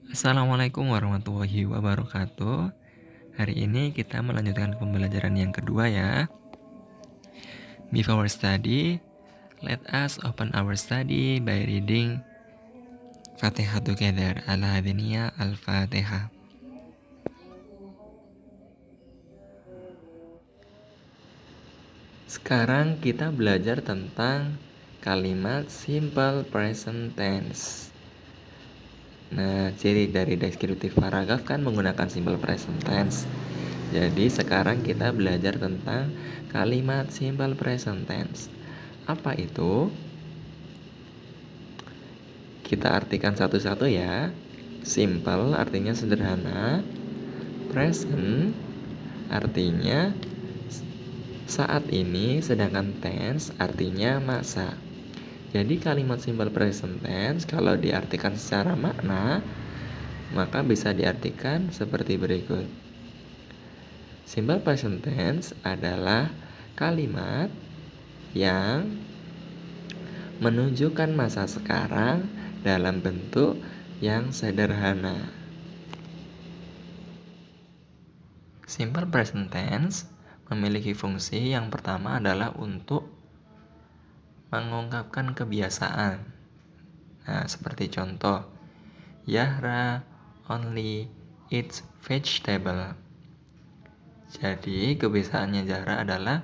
Assalamualaikum warahmatullahi wabarakatuh. Hari ini kita melanjutkan pembelajaran yang kedua ya. Before study, let us open our study by reading Fatihah together. Al-Hadiniyah Al-Fatihah. Sekarang kita belajar tentang kalimat simple present tense. Nah, ciri dari deskriptif paragraf kan menggunakan simple present tense. Jadi sekarang kita belajar tentang kalimat simple present tense. Apa itu? Kita artikan satu-satu ya. Simple artinya sederhana. Present artinya saat ini, sedangkan tense artinya masa. Jadi kalimat simple present tense kalau diartikan secara makna, maka bisa diartikan seperti berikut. Simple present tense adalah kalimat yang menunjukkan masa sekarang dalam bentuk yang sederhana. Simple present tense memiliki fungsi yang pertama adalah untuk mengungkapkan kebiasaan. Nah, seperti contoh, Yahra only eats vegetable. Jadi, kebiasaannya Zahra adalah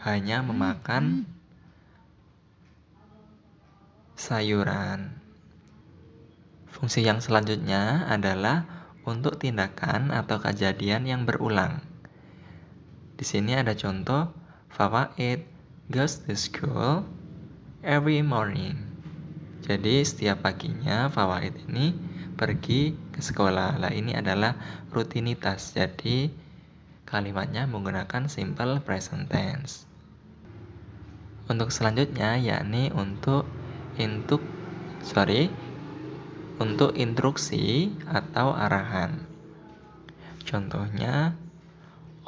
hanya memakan sayuran. Fungsi yang selanjutnya adalah untuk tindakan atau kejadian yang berulang. Di sini ada contoh, Fawaid goes to school every morning. Jadi setiap paginya Fawaid ini pergi ke sekolah. Lah ini adalah rutinitas. Jadi kalimatnya menggunakan simple present tense. Untuk selanjutnya yakni untuk instruksi atau arahan. Contohnya,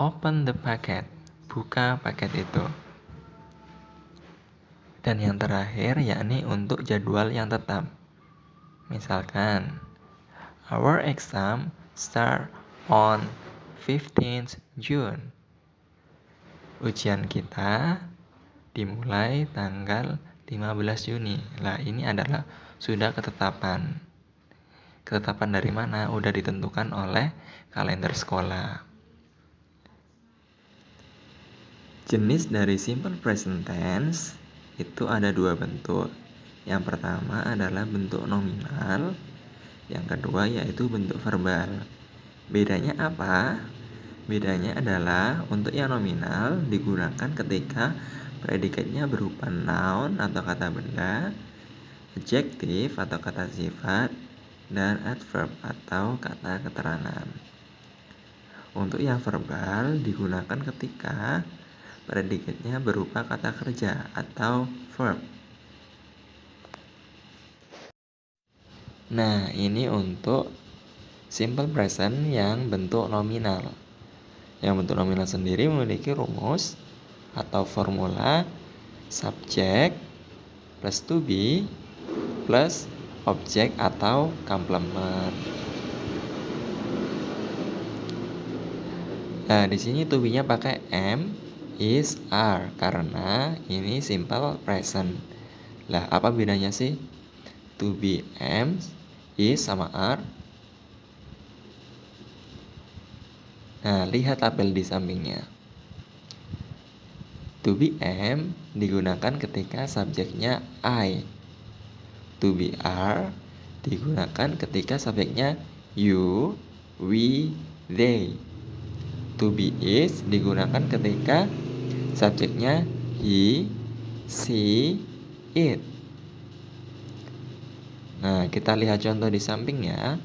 open the packet, buka paket itu. Dan yang terakhir yakni untuk jadwal yang tetap. Misalkan, our exam start on 15th June. Ujian kita dimulai tanggal 15 Juni. Lah ini adalah sudah ketetapan. Ketetapan dari mana? Udah ditentukan oleh kalender sekolah. Jenis dari simple present tense itu ada dua bentuk. Yang pertama adalah bentuk nominal, yang kedua yaitu bentuk verbal. Bedanya apa? Bedanya adalah untuk yang nominal digunakan ketika predikatnya berupa noun atau kata benda, adjektif atau kata sifat, dan adverb atau kata keterangan. Untuk yang verbal digunakan ketika predikatnya berupa kata kerja atau verb. Nah, ini untuk simple present yang bentuk nominal. Yang bentuk nominal sendiri memiliki rumus atau formula subjek plus to be plus objek atau complement. Nah, di sini to be-nya pakai am, is, are karena ini simple present. Lah, apa bedanya sih? To be am, is sama are. Nah, lihat tabel di sampingnya. To be am digunakan ketika subjeknya I. To be are digunakan ketika subjeknya you, we, they. To be is digunakan ketika subjeknya he, she, it. Nah, kita lihat contoh di sampingnya.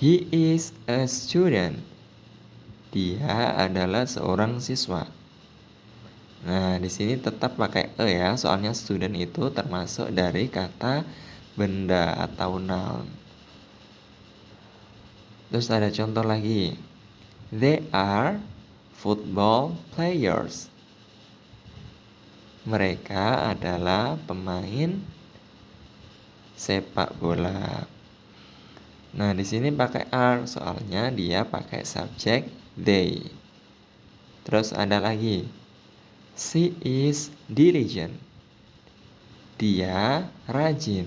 He is a student. Dia adalah seorang siswa. Nah, di sini tetap pakai e ya, soalnya student itu termasuk dari kata benda atau noun. Terus ada contoh lagi. They are football players. Mereka adalah pemain sepak bola. Nah, di sini pakai are soalnya dia pakai subjek they. Terus ada lagi. She is diligent. Dia rajin.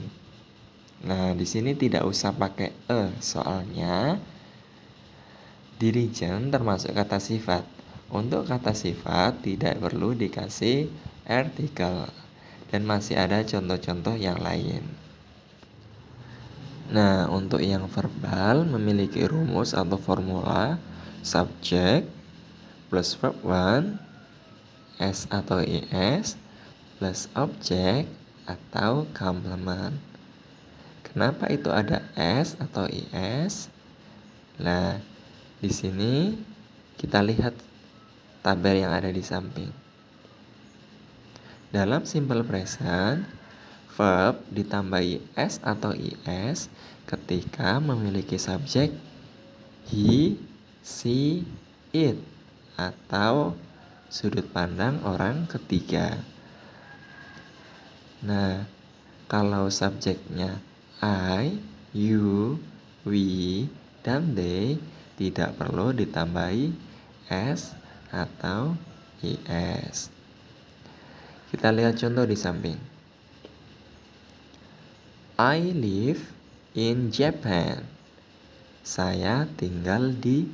Nah, di sini tidak usah pakai soalnya diligent termasuk kata sifat. Untuk kata sifat tidak perlu dikasih artikel. Dan masih ada contoh-contoh yang lain. Nah, untuk yang verbal memiliki rumus atau formula subject plus verb 1, S atau IS, plus object atau complement. Kenapa itu ada S atau IS? Nah, di sini kita lihat tabel yang ada di samping. Dalam simple present, verb ditambahi S atau IS ketika memiliki subjek he, she, it atau sudut pandang orang ketiga. Nah, kalau subjeknya I, you, we, dan they tidak perlu ditambahi S atau IS. Kita lihat contoh di samping. I live in Japan. Saya tinggal di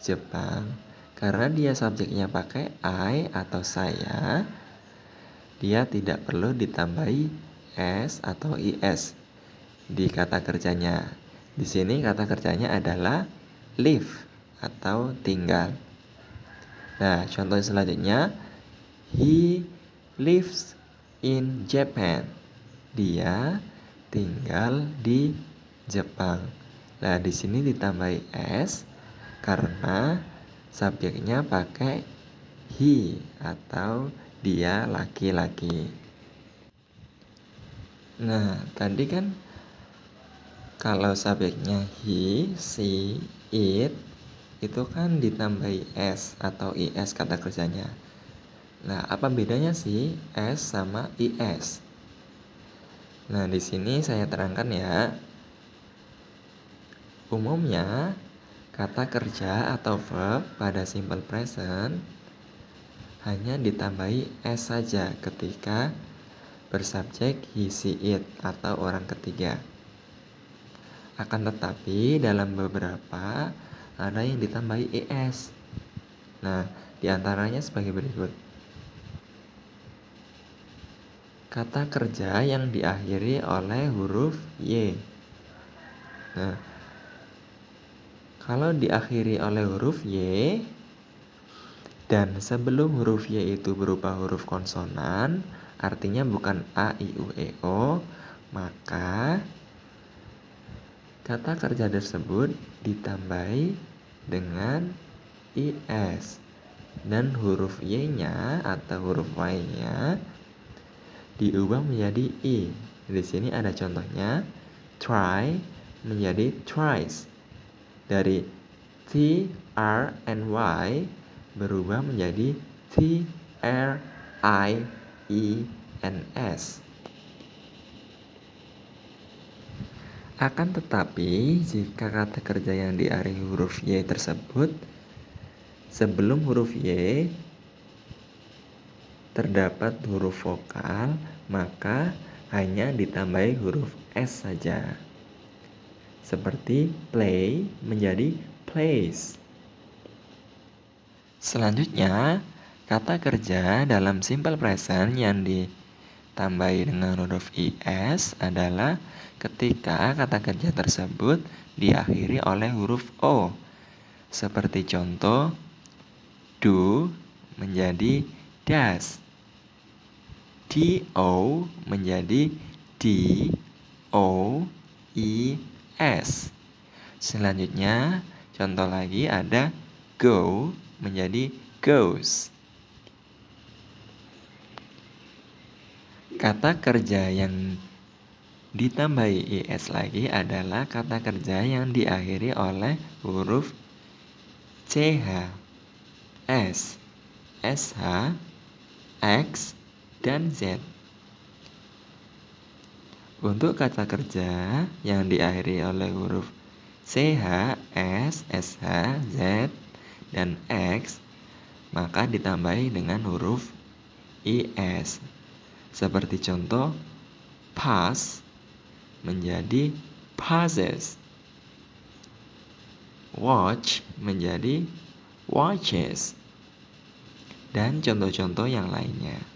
Jepang. Karena dia subjeknya pakai I atau saya, dia tidak perlu ditambahi S atau IS di kata kerjanya. Di sini kata kerjanya adalah live atau tinggal. Nah, contoh selanjutnya, he lives in Japan. Dia tinggal di Jepang. Nah, di sini ditambahi S karena subjeknya pakai he atau dia laki-laki. Nah, tadi kan kalau subjeknya he, she, it itu kan ditambahi S atau IS kata kerjanya. Nah, apa bedanya sih S sama IS? Nah, di sini saya terangkan ya. Umumnya, kata kerja atau verb pada simple present hanya ditambahi S saja ketika bersubjek he, she, it atau orang ketiga. Akan tetapi dalam beberapa ada yang ditambahi IS. Nah, diantaranya sebagai berikut. Kata kerja yang diakhiri oleh huruf Y. Nah, kalau diakhiri oleh huruf Y dan sebelum huruf Y itu berupa huruf konsonan, artinya bukan A, I, U, E, O, maka kata kerja tersebut ditambahi dengan IS dan huruf Y-nya atau huruf Y-nya diubah menjadi I. Di sini ada contohnya. Try menjadi tries. Dari T, R, and Y berubah menjadi T, R, I, E, and S. Akan tetapi, jika kata kerja yang diakhiri huruf Y tersebut sebelum huruf Y terdapat huruf vokal, maka hanya ditambahi huruf S saja. Seperti play menjadi plays. Selanjutnya, kata kerja dalam simple present yang ditambahi dengan huruf IS adalah ketika kata kerja tersebut diakhiri oleh huruf O. Seperti contoh, do menjadi does. DO menjadi DOES. Selanjutnya, contoh lagi ada go menjadi goes. Kata kerja yang ditambahi IS lagi adalah kata kerja yang diakhiri oleh huruf CH, S, SH, X, dan Z. Untuk kata kerja yang diakhiri oleh huruf CH, S, SH, Z, dan X, maka ditambahi dengan huruf IS. Seperti contoh, pass menjadi passes, watch menjadi watches, dan contoh-contoh yang lainnya.